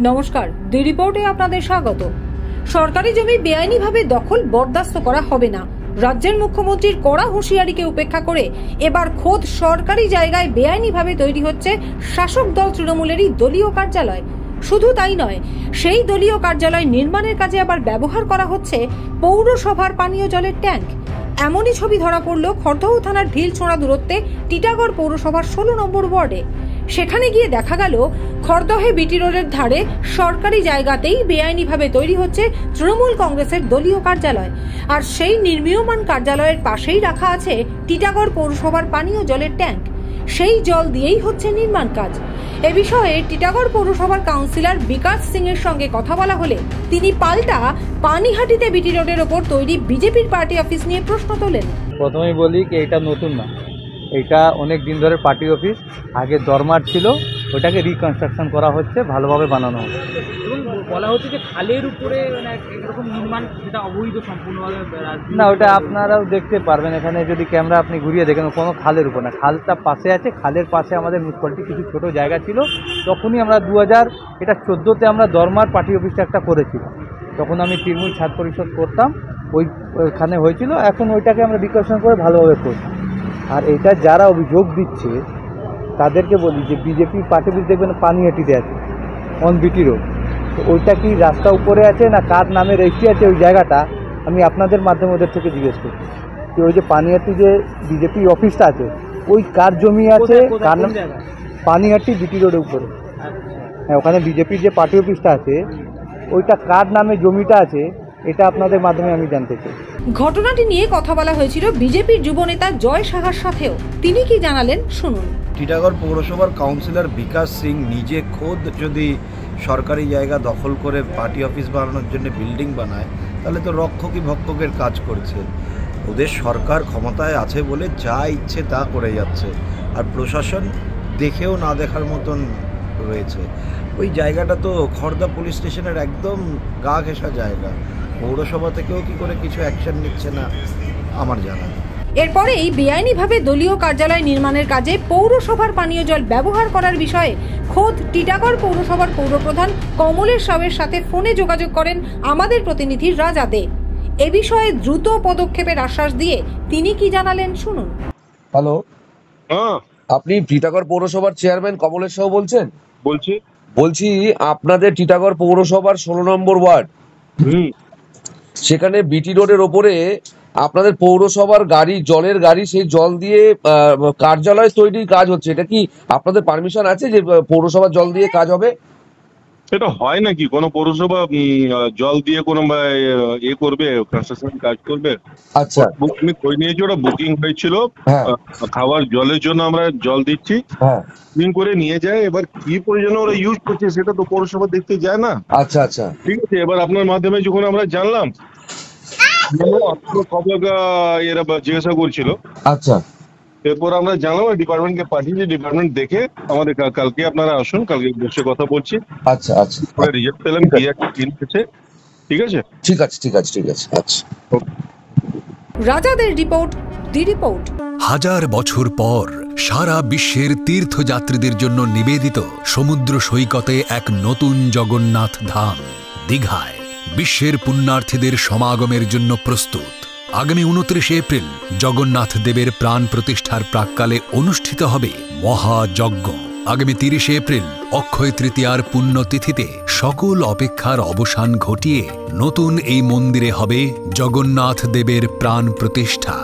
নমস্কার, দি রিপোর্টে আপনাদের স্বাগত। সরকারি জমি বেআইনিভাবে দখল বরদাস্ত করা হবে না। রাজ্যের মুখ্যমন্ত্রীর কড়া হুঁশিয়ারিকে উপেক্ষা করে এবার খোদ সরকারি জায়গায় বেআইনিভাবে তৈরি হচ্ছে শাসক দল তৃণমূলেরই দলীয় কার্যালয়। শুধু তাই নয়, সেই দলীয় কার্যালয় নির্মাণের কাজে আবার ব্যবহার করা হচ্ছে পৌরসভার পানীয় জলের ট্যাঙ্ক। এমনই ছবি ধরা পড়ল খড়দহ থানার ঢিলছোঁড়া দূরত্বে টিটাগড় পৌরসভার 16 নম্বর ওয়ার্ডে। সেখানে গিয়ে দেখা গেল খড়দহে বিটি রোডের ধারে সরকারি জায়গাতেই বেআইনিভাবে তৈরি হচ্ছে তৃণমূল কংগ্রেসের দলীয় কার্যালয়। আর সেই নির্মীয়মান কার্যালয়ের পাশেই রাখা আছে টিটাগড় পৌরসভার পানীয় জলের ট্যাঙ্ক। সেই জল দিয়েই হচ্ছে নির্মাণ কাজ। এ বিষয়ে টিটাগড় পৌরসভার কাউন্সিলর বিকাশ সিং এর সঙ্গে কথা বলা হলে তিনি পাল্টা পানিহাটিতে বিটি রোডের ওপর তৈরি বিজেপির পার্টি অফিস নিয়ে প্রশ্ন তোলেন। প্রথমেই বলি কি এটা নতুন না, এটা অনেক দিন ধরে পার্টি অফিস। আগে দরমার ছিল, ওটাকে রিকনস্ট্রাকশন করা হচ্ছে, ভালোভাবে বানানো হচ্ছে। বলা হচ্ছে যে খালের উপরে এরকম নির্মাণ, যেটা অবৈধ সম্পূর্ণভাবে। না, ওটা আপনারাও দেখতে পারবেন, এখানে যদি ক্যামেরা আপনি ঘুরিয়ে দেখেন কোনো খালের উপর না, খালটা পাশে আছে। খালের পাশে আমাদের মিউনিসিপ্যালিটি কিছু ছোটো জায়গা ছিল, তখনই আমরা 2014-তে আমরা দরমার পার্টি অফিসটা একটা করেছিলাম। তখন আমি তৃণমূল ছাত্র পরিষদ করতাম, ওইখানে হয়েছিল। এখন ওইটাকে আমরা রিকনস্ট্রাকশন করে ভালোভাবে করছি। আর এটা যারা অভিযোগ দিচ্ছে তাদেরকে বলি যে বিজেপি পার্টি অফিস দেখবেন পানিহাটিতে আছে, অন বিটি রোড। তো ওইটা কি রাস্তা উপরে আছে না কার নামে রেজিস্ট্রি আছে ওই জায়গাটা, আমি আপনাদের মাধ্যমে ওদের থেকে জিজ্ঞেস করছি যে ওই যে পানিহাটি যে বিজেপি অফিসটা আছে ওই কার জমি আছে, কার নাম? পানিহাটি বিটি রোডের উপরে। হ্যাঁ, ওখানে বিজেপির যে পার্টি অফিসটা আছে ওইটা কার নামে জমিটা আছে এটা আপনাদের মাধ্যমে আমি জানতে চাই। ঘটনাটি নিয়ে কথা বলা হয়েছিল বিজেপির যুবনেতা জয় সাহার সাথেও। তিনি কি জানালেন শুনুন। টিটাগড় পৌরসভার কাউন্সিলর বিকাশ সিং নিজে খোদ যদি সরকারি জায়গা দখল করে পার্টি অফিস বানানোর জন্য বিল্ডিং বানায়, তাহলে তো রক্ষকই ভক্ষকের কাজ করছে। ওদের সরকার ক্ষমতায় আছে বলে যা ইচ্ছে তা করে যাচ্ছে, আর প্রশাসন দেখেও না দেখার মতন রয়েছে। ওই জায়গাটা তো খড়দা পুলিশ স্টেশনের একদম গা ঘেঁষা জায়গা। পৌরসভা থেকেও কি করে কিছু অ্যাকশন নিচ্ছে না আমার জানা। এরপরেই বেআইনিভাবে দলীয় কার্যালয় নির্মাণের কাজে পৌরসভার পানীয় জল ব্যবহার করার বিষয়ে খোদ টিটাগড় পৌরসভার পৌরপ্রধান কমলেশ সাউয়ের সাথে ফোনে যোগাযোগ করেন আমাদের প্রতিনিধি রাজা দে। এ বিষয়ে দ্রুত পদক্ষেপের আশ্বাস দিয়ে তিনি কি জানালেন শুনুন। হ্যালো, আপনি টিটাগড় পৌরসভার চেয়ারম্যান কমলেশ সাউ বলছেন? বলছি আপনাদের টিটাগড় পৌরসভার 16 নম্বর ওয়ার্ড, সেখানে বিটি রোডের ওপরে আপনাদের পৌরসভার গাড়ি, জলের গাড়ি, সেই জল দিয়ে কার্যালয় তৈরির কাজ হচ্ছে। এটা কি আপনাদের পারমিশন আছে যে পৌরসভার জল দিয়ে কাজ হবে? এটা হয় নাকি কোনো পৌরসভা জল দিয়ে কোনো করবে, কনস্ট্রাকশন কাজ করবে? আচ্ছা, আমি কই নিয়েছি, ওটা বুকিং হয়েছিল। খাওয়ার জলের জন্য আমরা জল দিচ্ছি, বুকিং করে নিয়ে যায়। এবার কি প্রয়োজনে ওরা ইউজ করছে সেটা তো পৌরসভা দেখতে যায় না। আচ্ছা আচ্ছা, ঠিক আছে। এবার আপনার মাধ্যমে যখন আমরা জানলাম, এরা জিজ্ঞাসা করছিল। আচ্ছা, এরপর আমরা জানলাম, ডিপার্টমেন্টকে পাঠিয়েছি। ডিপার্টমেন্ট দেখে আমাদের কালকে আপনারা আসুন, কালকে বসে কথা বলছি। আচ্ছা আচ্ছা, রিজেক্ট পেলাম কি একটা কিনতেছে। ঠিক আছে, ঠিক আছে, ঠিক আছে, ঠিক আছে। আচ্ছা, রাজাদের রিপোর্ট, দি রিপোর্ট। হাজার বছর পর সারা বিশ্বের তীর্থযাত্রীদের জন্য নিবেদিত সমুদ্র সৈকতে এক নতুন জগন্নাথ ধাম দীঘায় বিশ্বের পুণ্যার্থীদের সমাগমের জন্য প্রস্তুত। আগামী 29 এপ্রিল জগন্নাথ দেবের প্রাণ প্রতিষ্ঠার প্রাক্কালে অনুষ্ঠিত হবে মহাযজ্ঞ। আগামী 30 এপ্রিল অক্ষয় তৃতীয়ার পুণ্যতিথিতে সকল অপেক্ষার অবসান ঘটিয়ে নতুন এই মন্দিরে হবে জগন্নাথ দেবের প্রাণ প্রতিষ্ঠা।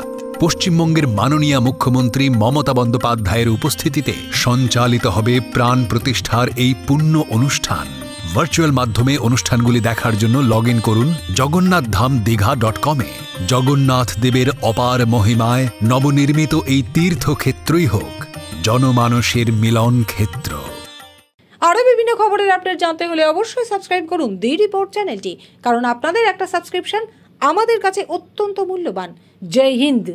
পশ্চিমবঙ্গের মাননীয় মুখ্যমন্ত্রী মমতা বন্দ্যোপাধ্যায়ের উপস্থিতিতে সঞ্চালিত হবে প্রাণ প্রতিষ্ঠার এই পুণ্য অনুষ্ঠান। ভার্চুয়াল মাধ্যমে অনুষ্ঠানগুলি দেখার জন্য লগ ইন করুন jagonnathdhamdigha.com-এ। জগন্নাথ দেবের অপার মহিমায় নবনির্মিত এই তীর্থক্ষেত্রই হোক জনমানসের মিলন ক্ষেত্র। আরও বিভিন্ন খবরের আপডেট জানতে হলে অবশ্যই সাবস্ক্রাইব করুন দি রিপোর্ট চ্যানেলটি, কারণ আপনাদের একটা সাবস্ক্রিপশন আমাদের কাছে অত্যন্ত মূল্যবান। জয় হিন্দ।